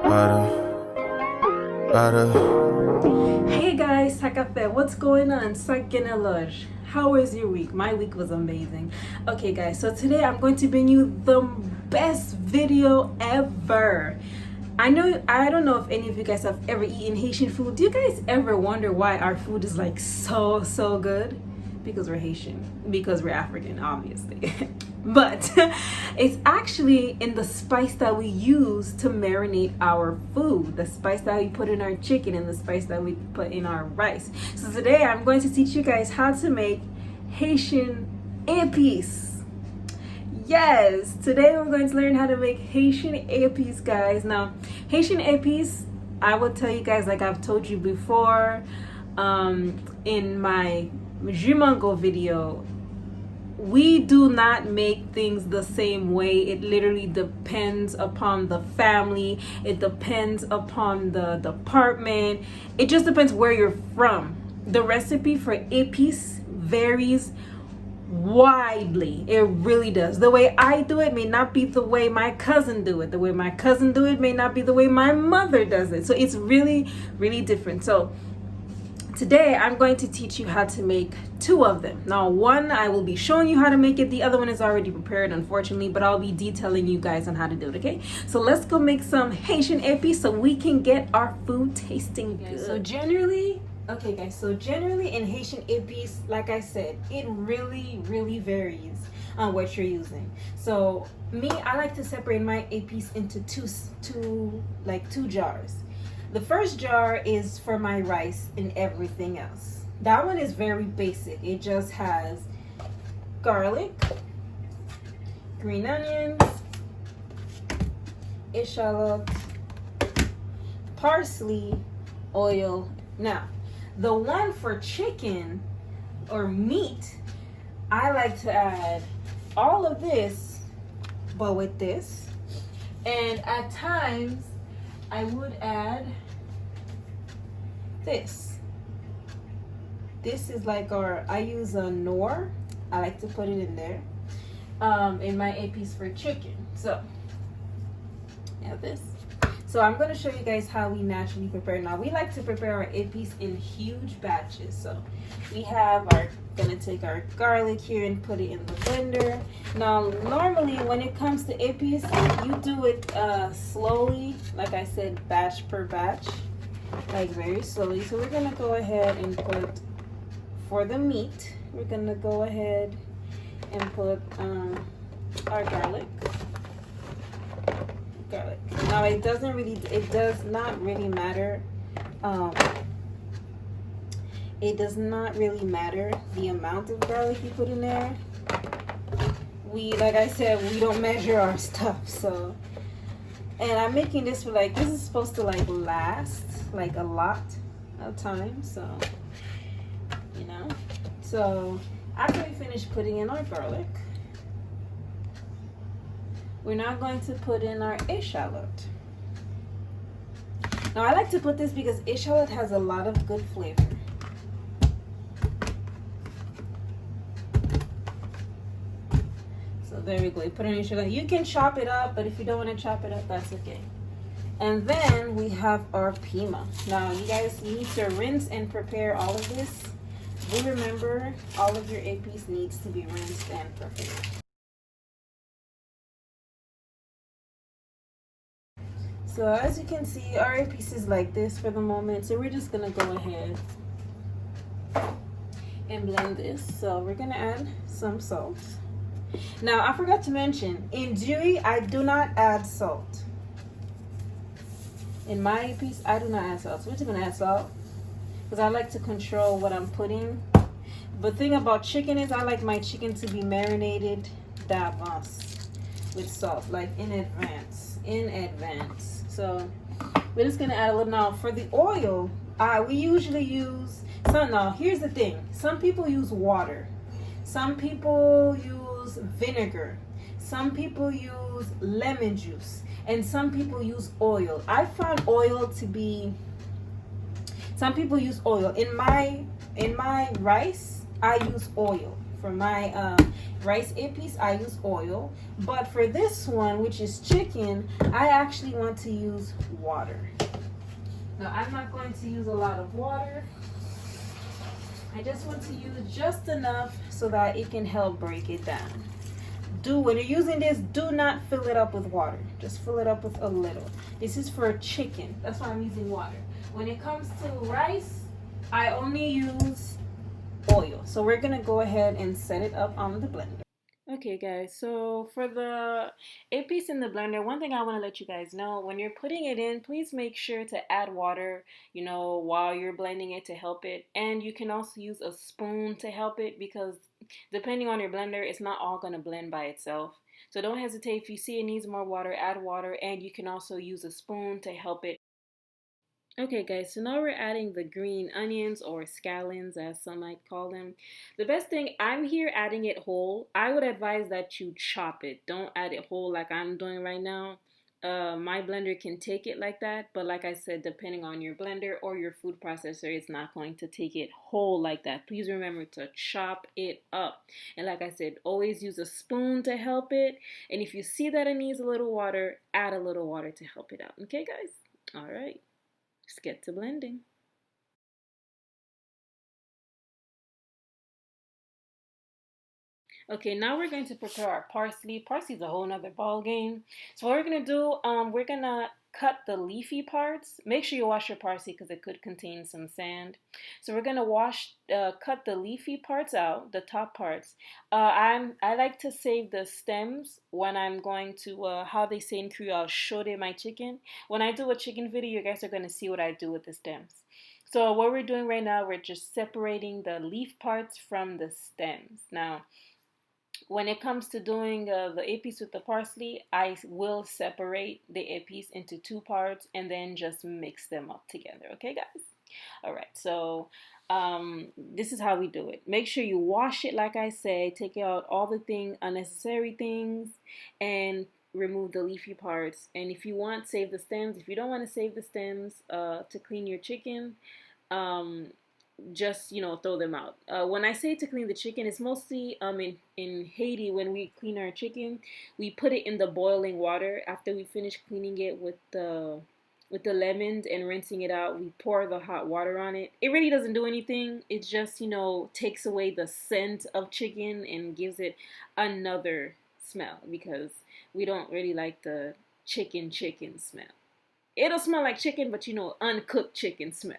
Hey guys, Sakafe, what's going on? Sakineloj. How was your week? My week was amazing. Okay guys, so today I'm going to bring you the best video ever. I don't know if any of you guys have ever eaten Haitian food. Do you guys ever wonder why our food is like so good? Because we're Haitian, because we're African, obviously. But it's actually in the spice that we use to marinate our food, the spice that we put in our chicken and the spice that we put in our rice. So today I'm going to teach you guys how to make Haitian Epis. Yes, today we're going to learn how to make Haitian Epis, guys. Now, Haitian Epis, I will tell you guys, like I've told you before, in my Jumango video, we do not make things the same way. It literally depends upon the family. It depends upon the department. It just depends where you're from. The recipe for Epis varies widely. It really does. The way I do it may not be the way my cousin do it. The way my cousin do it may not be the way my mother does it. So it's really different. So today I'm going to teach you how to make two of them. Now one, I will be showing you how to make it. The other one is already prepared, unfortunately, but I'll be detailing you guys on how to do it, okay? So let's go make some Haitian Epis so we can get our food tasting good. So generally in Haitian Epis, like I said, it really varies on what you're using. So me, I like to separate my Epis into two jars. The first jar is for my rice and everything else. That one is very basic. It just has garlic, green onions, eshallot, parsley, oil. Now, the one for chicken or meat, I like to add all of this, but with this. And at times, I would add this. This is like I use a Knorr. I like to put it in there in my Epis for chicken. So, yeah, this. So I'm going to show you guys how we naturally prepare. Now, we like to prepare our Epis in huge batches. So we have gonna take our garlic here and put it in the blender. Now, normally when it comes to Epis, you do it slowly, like I said, batch per batch, like very slowly. So we're gonna go ahead and put, for the meat, we're gonna go ahead and put our garlic. Now it does not really matter. It does not really matter the amount of garlic you put in there. Like I said, we don't measure our stuff. So, and I'm making this for this is supposed to last a lot of time. So, so after we finish putting in our garlic, we're now going to put in our eshallot. Now I like to put this because eshallot has a lot of good flavor. So there we go. You put in eshallot. You can chop it up, but if you don't want to chop it up, that's okay. And then we have our pima. Now you guys need to rinse and prepare all of this. Do remember, all of your Epis needs to be rinsed and prepared. So as you can see, our Epis is like this for the moment. So we're just gonna go ahead and blend this. So we're gonna add some salt. Now I forgot to mention, in Dewey, I do not add salt. In my Epis, I do not add salt. So we're just gonna add salt because I like to control what I'm putting. But the thing about chicken is I like my chicken to be marinated d'avance with salt, like in advance. So we're just gonna add a little. Now for the oil, we usually use some. Now here's the thing: some people use water, some people use vinegar, some people use lemon juice, and some people use oil. I found oil to be. Some people use oil in my rice. I use oil for my rice epis, I use oil. But for this one, which is chicken, I actually want to use water. Now, I'm not going to use a lot of water. I just want to use just enough so that it can help break it down. When you're using this, do not fill it up with water. Just fill it up with a little. This is for chicken. That's why I'm using water. When it comes to rice, I only use oil. So we're gonna go ahead and set it up on the blender. Okay guys, so for the epis in the blender, one thing I want to let you guys know, when you're putting it in, please make sure to add water, while you're blending it to help it. And you can also use a spoon to help it, because depending on your blender, it's not all going to blend by itself. So don't hesitate. If you see it needs more water, add water, and you can also use a spoon to help it. Okay guys, so now we're adding the green onions, or scallions as some might call them. The best thing, I'm here adding it whole. I would advise that you chop it. Don't add it whole like I'm doing right now. My blender can take it like that, but like I said, depending on your blender or your food processor, it's not going to take it whole like that. Please remember to chop it up. And like I said, always use a spoon to help it. And if you see that it needs a little water, add a little water to help it out. Okay guys? All right. Let's get to blending. Okay, now we're going to prepare our parsley. Parsley is a whole nother ball game. So what we're gonna do, we're gonna cut the leafy parts. Make sure you wash your parsley because it could contain some sand. So we're gonna cut the leafy parts out, the top parts. I like to save the stems when I'm going to, how they say in Creole, shore my chicken. When I do a chicken video, you guys are gonna see what I do with the stems. So what we're doing right now, we're just separating the leaf parts from the stems. Now, when it comes to doing the epis with the parsley, I will separate the epis into two parts and then just mix them up together. Okay, guys? All right, so this is how we do it. Make sure you wash it, like I say, take out all the unnecessary things, and remove the leafy parts. And if you want, save the stems. If you don't want to save the stems to clean your chicken, just throw them out. When I say to clean the chicken, it's mostly in Haiti. When we clean our chicken, we put it in the boiling water. After we finish cleaning it with the lemons and rinsing it out, we pour the hot water on it. It really doesn't do anything. It just takes away the scent of chicken and gives it another smell, because we don't really like the chicken smell. It'll smell like chicken, but uncooked chicken smell.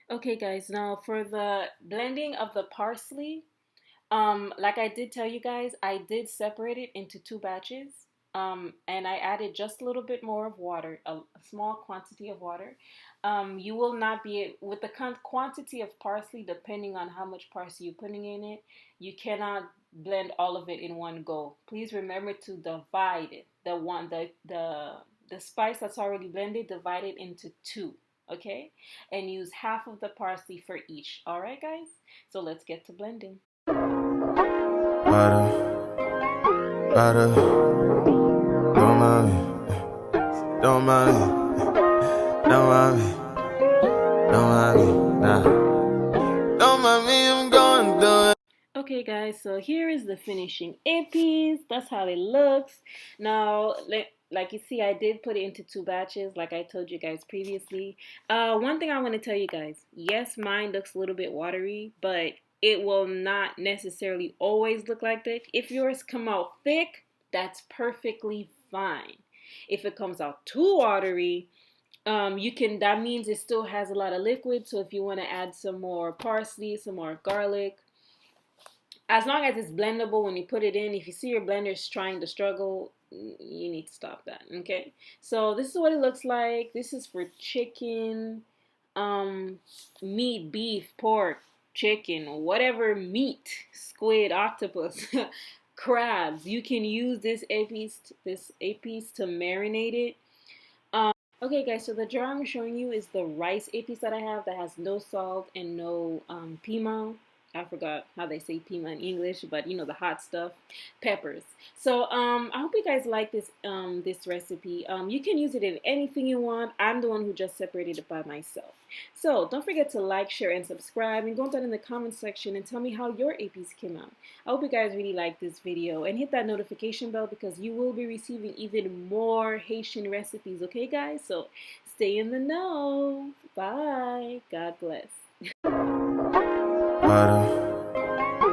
Okay guys, now for the blending of the parsley, like I did tell you guys, I did separate it into two batches. And I added just a little bit more of water, a small quantity of water. You will not be, with the quantity of parsley, depending on how much parsley you're putting in it, you cannot blend all of it in one go. Please remember to divide it. The spice that's already blended, divide it into two. Okay, and use half of the parsley for each. All right, guys. So let's get to blending. Butter, don't mind me, don't mind me, don't mind me, don't mind me, nah, don't mind me, I'm going through it. Okay guys, so here is the finishing epis. That's how it looks. Now, like you see, I did put it into two batches, like I told you guys previously. One thing I want to tell you guys, yes, mine looks a little bit watery, but it will not necessarily always look like that. If yours come out thick, that's perfectly fine. If it comes out too watery, that means it still has a lot of liquid. So if you want to add some more parsley, some more garlic, as long as it's blendable when you put it in, if you see your blender trying to struggle, you need to stop that. Okay, so this is what it looks like. This is for chicken, meat, beef, pork, chicken, whatever meat, squid, octopus, crabs. You can use this epis to marinate it. Okay guys, so the jar I'm showing you is the rice epis that I have that has no salt and no piment. I forgot how they say pima in English, but you know, the hot stuff, peppers. So I hope you guys like this recipe. You can use it in anything you want. I'm the one who just separated it by myself. So don't forget to like, share, and subscribe, and go down in the comment section and tell me how your epis came out. I hope you guys really like this video, and hit that notification bell because you will be receiving even more Haitian recipes. Okay, guys? So stay in the know. Bye. God bless.